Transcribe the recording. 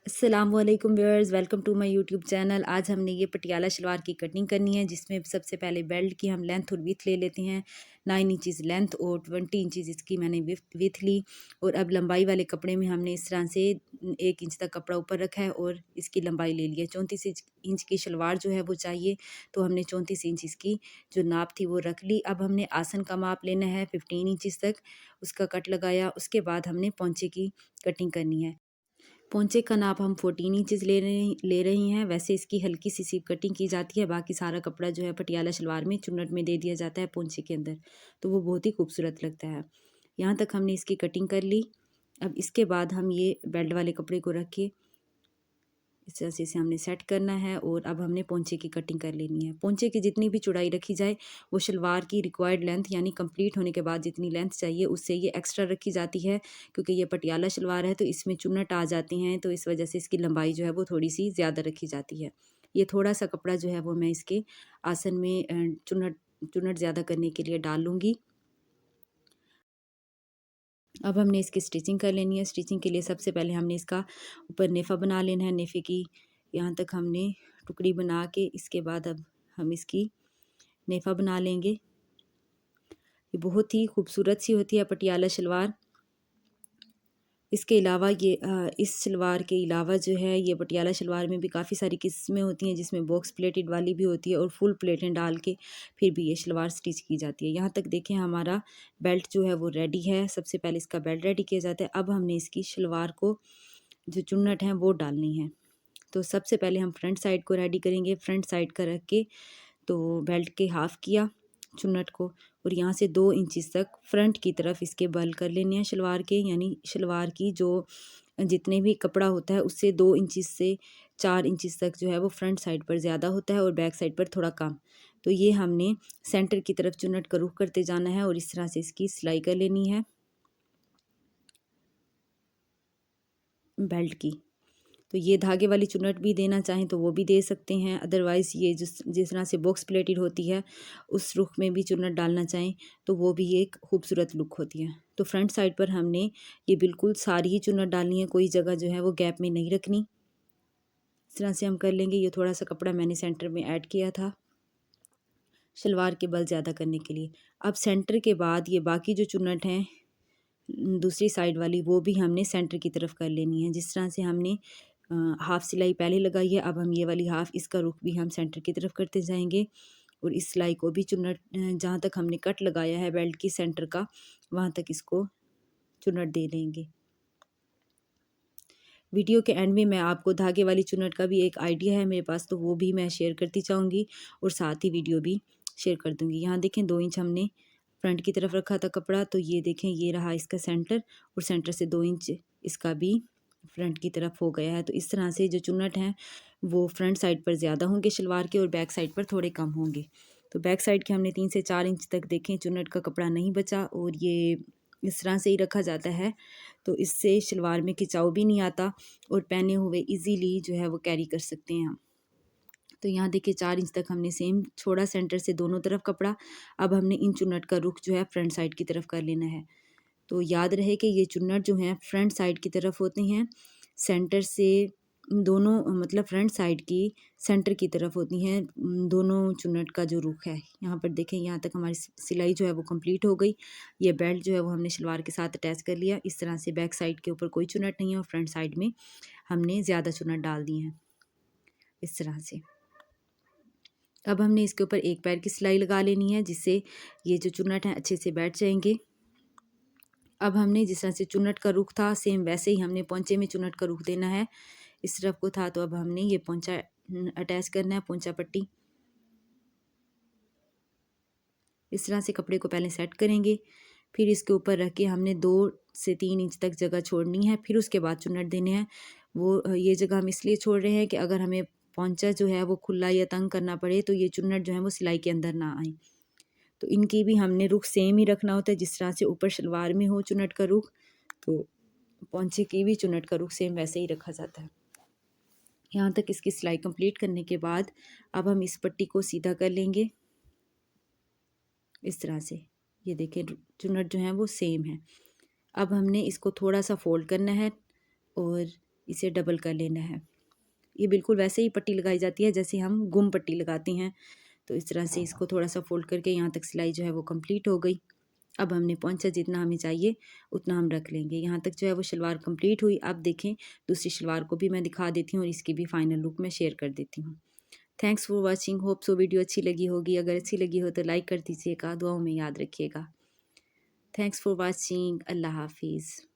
अस्सलामुअलैकुम viewers, welcome to my YouTube channel. आज हमने ये पटियाला शलवार की कटिंग करनी है, जिसमें सबसे पहले बेल्ट की हम लेंथ और विथ ले लेते हैं। 9 इंचज़ लेंथ और 20 इंचज़ इसकी मैंने विथ ली। और अब लंबाई वाले कपड़े में हमने इस तरह से 1 इंच तक कपड़ा ऊपर रखा है और इसकी लंबाई ले ली है। 34 इंच की शलवार जो है वो चाहिए, तो हमने 34 इंच इसकी जो नाप थी वो रख ली। अब हमने आसन का माप लेना है 15 इंचज़ तक, उसका कट लगाया। उसके बाद हमने पोंचे की कटिंग करनी है। पोंचे का नाप हम 14 इंचज़ ले रही हैं। वैसे इसकी हल्की सी सिर्फ कटिंग की जाती है, बाकी सारा कपड़ा जो है पटियाला शलवार में चुन्नट में दे दिया जाता है पोंचे के अंदर, तो वो बहुत ही खूबसूरत लगता है। यहाँ तक हमने इसकी कटिंग कर ली। अब इसके बाद हम ये बेल्ट वाले कपड़े को रख के इस तरह से इसे हमने सेट करना है और अब हमने पोंचे की कटिंग कर लेनी है। पोंचे की जितनी भी चौड़ाई रखी जाए वो शलवार की रिक्वायर्ड लेंथ यानी कंप्लीट होने के बाद जितनी लेंथ चाहिए उससे ये एक्स्ट्रा रखी जाती है, क्योंकि ये पटियाला शलवार है तो इसमें चुन्नट आ जाती हैं, तो इस वजह से इसकी लंबाई जो है वो थोड़ी सी ज़्यादा रखी जाती है। ये थोड़ा सा कपड़ा जो है वो मैं इसके आसन में चुन्नट चुन्नट ज़्यादा करने के लिए डाल लूँगी। अब हमने इसकी स्टिचिंग कर लेनी है। स्टिचिंग के लिए सबसे पहले हमने इसका ऊपर नेफ़ा बना लेना है। नेफ़े की यहाँ तक हमने टुकड़ी बना के इसके बाद अब हम इसकी नेफ़ा बना लेंगे। ये बहुत ही खूबसूरत सी होती है पटियाला शलवार। इसके अलावा ये इस शलवार के अलावा जो है ये पटियाला शलवार में भी काफ़ी सारी किस्में होती हैं, जिसमें बॉक्स प्लेटेड वाली भी होती है और फुल प्लेटें डाल के फिर भी ये शलवार स्टिच की जाती है। यहाँ तक देखें हमारा बेल्ट जो है वो रेडी है। सबसे पहले इसका बेल्ट रेडी किया जाता है। अब हमने इसकी शलवार को जो चुन्नट हैं वो डालनी है। तो सबसे पहले हम फ्रंट साइड को रेडी करेंगे। फ्रंट साइड का रख के तो बेल्ट के हाफ़ किया चुन्नट को और यहाँ से 2 इंचज़ तक फ्रंट की तरफ इसके बल कर लेने हैं शलवार के, यानी शलवार की जो जितने भी कपड़ा होता है उससे 2 इंचज़ से 4 इंचज़ तक जो है वो फ्रंट साइड पर ज़्यादा होता है और बैक साइड पर थोड़ा कम। तो ये हमने सेंटर की तरफ चुन्नट का रुख करते जाना है और इस तरह से इसकी सिलाई कर लेनी है बेल्ट की। तो ये धागे वाली चुन्नट भी देना चाहें तो वो भी दे सकते हैं, अदरवाइज़ ये जिस जिस तरह से बॉक्स प्लेटेड होती है उस रुख में भी चुन्नट डालना चाहें तो वो भी एक खूबसूरत लुक होती है। तो फ्रंट साइड पर हमने ये बिल्कुल सारी ही चुन्नट डालनी है, कोई जगह जो है वो गैप में नहीं रखनी। इस तरह से हम कर लेंगे। ये थोड़ा सा कपड़ा मैंने सेंटर में ऐड किया था शलवार के बल ज़्यादा करने के लिए। अब सेंटर के बाद ये बाकी जो चुन्नट हैं दूसरी साइड वाली वो भी हमने सेंटर की तरफ कर लेनी है। जिस तरह से हमने हाफ़ सिलाई पहले लगाई है, अब हम ये वाली हाफ़ इसका रुख भी हम सेंटर की तरफ करते जाएंगे और इस सिलाई को भी चुन्नट जहाँ तक हमने कट लगाया है बेल्ट की सेंटर का वहाँ तक इसको चुन्नट दे लेंगे। वीडियो के एंड में मैं आपको धागे वाली चुन्नट का भी एक आइडिया है मेरे पास, तो वो भी मैं शेयर करती जाऊँगी और साथ ही वीडियो भी शेयर कर दूँगी। यहाँ देखें 2 इंच हमने फ्रंट की तरफ रखा था कपड़ा, तो ये देखें ये रहा इसका सेंटर और सेंटर से 2 इंच इसका भी फ्रंट की तरफ हो गया है। तो इस तरह से जो चुन्नट हैं वो फ्रंट साइड पर ज़्यादा होंगे शलवार के और बैक साइड पर थोड़े कम होंगे। तो बैक साइड के हमने 3 से 4 इंच तक देखें चुन्नट का कपड़ा नहीं बचा और ये इस तरह से ही रखा जाता है, तो इससे शलवार में खिंचाव भी नहीं आता और पहने हुए इजीली जो है वो कैरी कर सकते हैं हम। तो यहाँ देखिए 4 इंच तक हमने सेम छोड़ा सेंटर से दोनों तरफ कपड़ा। अब हमने इन चुन्नट का रुख जो है फ्रंट साइड की तरफ कर लेना है। तो याद रहे कि ये चुन्नट जो हैं फ्रंट साइड की तरफ होती हैं, सेंटर से दोनों मतलब फ्रंट साइड की सेंटर की तरफ होती हैं दोनों चुन्नट का जो रुख है। यहाँ पर देखें यहाँ तक हमारी सिलाई जो है वो कंप्लीट हो गई। ये बेल्ट जो है वो हमने शलवार के साथ अटैच कर लिया। इस तरह से बैक साइड के ऊपर कोई चुन्नट नहीं है और फ्रंट साइड में हमने ज़्यादा चुन्नट डाल दी हैं इस तरह से। अब हमने इसके ऊपर एक पैर की सिलाई लगा लेनी है, जिससे ये जो चुन्नट हैं अच्छे से बैठ जाएंगे। अब हमने जिस तरह से चुन्नट का रुख था सेम वैसे ही हमने पोंचे में चुन्नट का रुख देना है। इस तरफ को था तो अब हमने ये पोंचा अटैच करना है, पोंचा पट्टी। इस तरह से कपड़े को पहले सेट करेंगे, फिर इसके ऊपर रख के हमने 2 से 3 इंच तक जगह छोड़नी है, फिर उसके बाद चुन्नट देने हैं। वो ये जगह हम इसलिए छोड़ रहे हैं कि अगर हमें पोंचा जो है वो खुला या तंग करना पड़े तो ये चुन्नट जो है वो सिलाई के अंदर ना आए। तो इनकी भी हमने रुख सेम ही रखना होता है, जिस तरह से ऊपर शलवार में हो चुन्नट का रुख, तो पोंचे की भी चुन्नट का रुख सेम वैसे ही रखा जाता है। यहाँ तक इसकी सिलाई कंप्लीट करने के बाद अब हम इस पट्टी को सीधा कर लेंगे इस तरह से। ये देखें चुन्नट जो है वो सेम है। अब हमने इसको थोड़ा सा फोल्ड करना है और इसे डबल कर लेना है। ये बिल्कुल वैसे ही पट्टी लगाई जाती है जैसे हम गुम पट्टी लगाते हैं। तो इस तरह से इसको थोड़ा सा फोल्ड करके यहाँ तक सिलाई जो है वो कंप्लीट हो गई। अब हमने पोंचा जितना हमें चाहिए उतना हम रख लेंगे। यहाँ तक जो है वो शलवार कंप्लीट हुई। अब देखें दूसरी शलवार को भी मैं दिखा देती हूँ और इसकी भी फाइनल लुक मैं शेयर कर देती हूँ। Thanks for watching. Hope so video अच्छी लगी होगी। अगर अच्छी लगी हो तो लाइक कर दीजिएगा, दुआओं में याद रखिएगा। Thanks for watching. अल्लाह हाफिज़।